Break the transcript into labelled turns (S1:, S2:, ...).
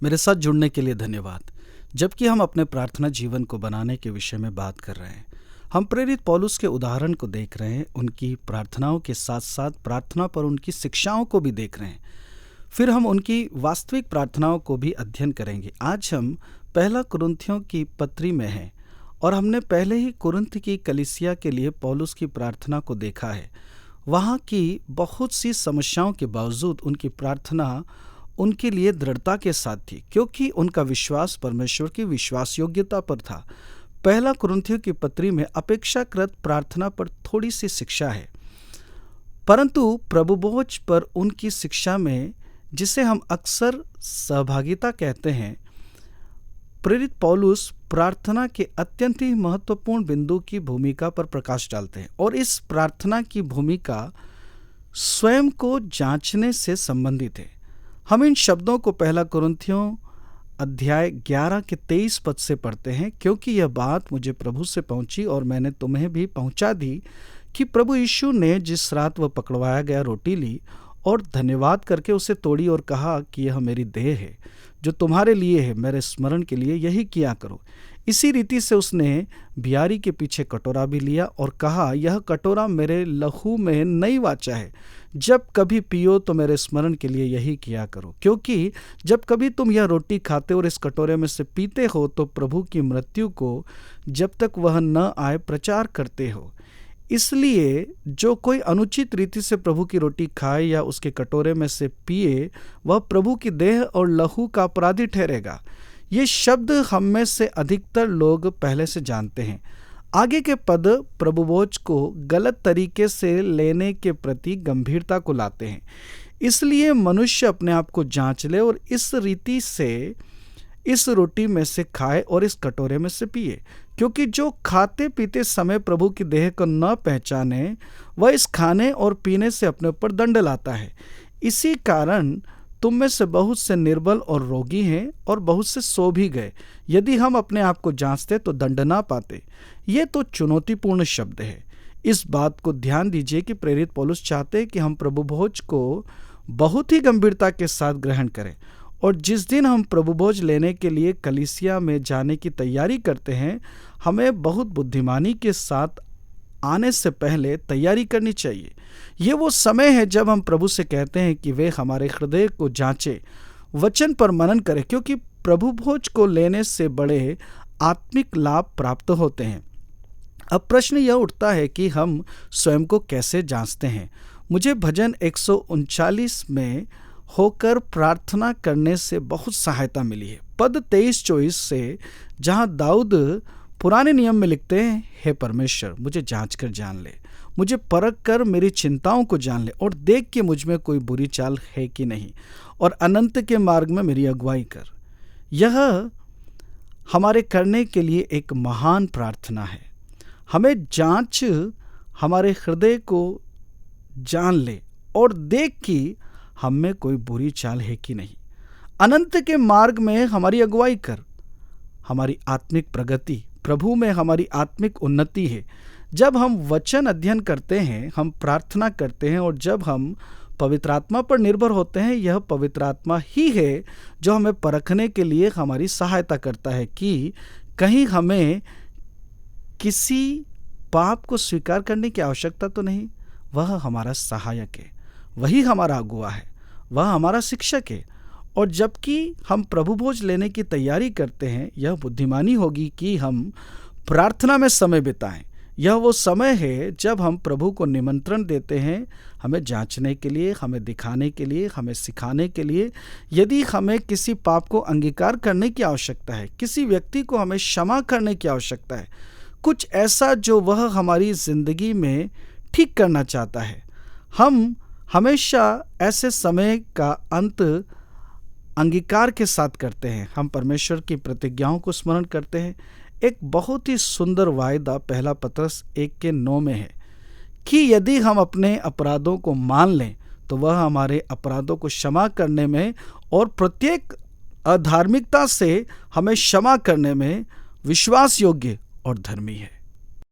S1: मेरे साथ जुड़ने के लिए धन्यवाद। जबकि हम अपने प्रार्थना जीवन को बनाने के विषय में बात कर रहे हैं, हम प्रेरित पौलुस के उदाहरण को देख रहे हैं, उनकी प्रार्थनाओं के साथ साथ प्रार्थना पर उनकी शिक्षाओं को भी देख रहे हैं। फिर हम उनकी वास्तविक प्रार्थनाओं को भी अध्ययन करेंगे। आज हम पहला कुरिन्थियों की पत्री में हैं और हमने पहले ही कुरिन्थ की कलीसिया के लिए पौलुस की प्रार्थना को देखा है। वहाँ की बहुत सी समस्याओं के बावजूद उनकी प्रार्थना उनके लिए दृढ़ता के साथ थी, क्योंकि उनका विश्वास परमेश्वर की विश्वास योग्यता पर था। पहला कुरिन्थियों की पत्री में अपेक्षाकृत प्रार्थना पर थोड़ी सी शिक्षा है, परंतु प्रभुभोज पर उनकी शिक्षा में, जिसे हम अक्सर सहभागिता कहते हैं, प्रेरित पौलुस प्रार्थना के अत्यंत ही महत्वपूर्ण बिंदु की भूमिका पर प्रकाश डालते हैं। और इस प्रार्थना की भूमिका स्वयं को जांचने से संबंधित है। हम इन शब्दों को पहला कुरिन्थियों अध्याय 11 के 23 पद से पढ़ते हैं। क्योंकि यह बात मुझे प्रभु से पहुंची और मैंने तुम्हें भी पहुंचा दी कि प्रभु यीशु ने जिस रात वह पकड़वाया गया रोटी ली और धन्यवाद करके उसे तोड़ी और कहा कि यह मेरी देह है जो तुम्हारे लिए है, मेरे स्मरण के लिए यही किया करो। इसी रीति से उसने बियारी के पीछे कटोरा भी लिया और कहा, यह कटोरा मेरे लहू में नई वाचा है, जब कभी पियो तो मेरे स्मरण के लिए यही किया करो। क्योंकि जब कभी तुम यह रोटी खाते और इस कटोरे में से पीते हो तो प्रभु की मृत्यु को जब तक वह न आए प्रचार करते हो। इसलिए जो कोई अनुचित रीति से प्रभु की रोटी खाए या उसके कटोरे में से पिए, वह प्रभु की देह और लहू का अपराधी ठहरेगा। ये शब्द हम में से अधिकतर लोग पहले से जानते हैं। आगे के पद प्रभुभोज को गलत तरीके से लेने के प्रति गंभीरता को लाते हैं। इसलिए मनुष्य अपने आप को जांच ले और इस रीति से इस रोटी में से खाए और इस कटोरे में से पिए। क्योंकि जो खाते पीते समय प्रभु की देह को न पहचाने, वह इस खाने और पीने से अपने ऊपर दंड लाता है। इसी कारण तुम में से बहुत से निर्बल और रोगी हैं और बहुत से सो भी गए। यदि हम अपने आप को जांचते तो दंड ना पाते। ये तो चुनौतीपूर्ण शब्द है। इस बात को ध्यान दीजिए कि प्रेरित पौलुस चाहते हैं कि हम प्रभुभोज को बहुत ही गंभीरता के साथ ग्रहण करें। और जिस दिन हम प्रभुभोज लेने के लिए कलीसिया में जाने की तैयारी करते हैं, हमें बहुत बुद्धिमानी के साथ आने से पहले तैयारी करनी चाहिए। ये वो समय है जब हम प्रभु से कहते हैं कि वे हमारे हृदय को जांचे, वचन पर मनन करें, क्योंकि प्रभुभोज को लेने से बड़े आत्मिक लाभ प्राप्त होते हैं। अब प्रश्न यह उठता है कि हम स्वयं को कैसे जांचते हैं। मुझे भजन 139 में होकर प्रार्थना करने से बहुत सहायता मिली है। पद 23-24 से, जहां दाऊद पुराने नियम में लिखते हैं, हे परमेश्वर मुझे जांच कर जान ले, मुझे परख कर मेरी चिंताओं को जान ले और देख कि मुझ में कोई बुरी चाल है कि नहीं, और अनंत के मार्ग में मेरी अगुवाई कर। यह हमारे करने के लिए एक महान प्रार्थना है। हमें जांच हमारे हृदय को जान ले और देख कि हम में कोई बुरी चाल है कि नहीं। अनंत के मार्ग में हमारी अगुवाई कर। हमारी आत्मिक प्रगति, प्रभु में हमारी आत्मिक उन्नति है। जब हम वचन अध्ययन करते हैं, हम प्रार्थना करते हैं और जब हम पवित्र आत्मा पर निर्भर होते हैं, यह पवित्र आत्मा ही है जो हमें परखने के लिए हमारी सहायता करता है कि कहीं हमें किसी पाप को स्वीकार करने की आवश्यकता तो नहीं। वह हमारा सहायक है, वही हमारा अगुवा है, वह हमारा शिक्षक है। और जबकि हम प्रभुभोज लेने की तैयारी करते हैं, यह बुद्धिमानी होगी कि हम प्रार्थना में समय बिताएं। यह वो समय है जब हम प्रभु को निमंत्रण देते हैं, हमें जांचने के लिए, हमें दिखाने के लिए, हमें सिखाने के लिए। यदि हमें किसी पाप को अंगीकार करने की आवश्यकता है, किसी व्यक्ति को हमें क्षमा करने की आवश्यकता है, कुछ ऐसा जो वह हमारी जिंदगी में ठीक करना चाहता है, हम हमेशा ऐसे समय का अंत अंगीकार के साथ करते हैं। हम परमेश्वर की प्रतिज्ञाओं को स्मरण करते हैं। एक बहुत ही सुंदर वायदा पहला पत्रस 1:9 में है कि यदि हम अपने अपराधों को मान लें तो वह हमारे अपराधों को क्षमा करने में और प्रत्येक अधार्मिकता से हमें क्षमा करने में विश्वास योग्य और धर्मी है।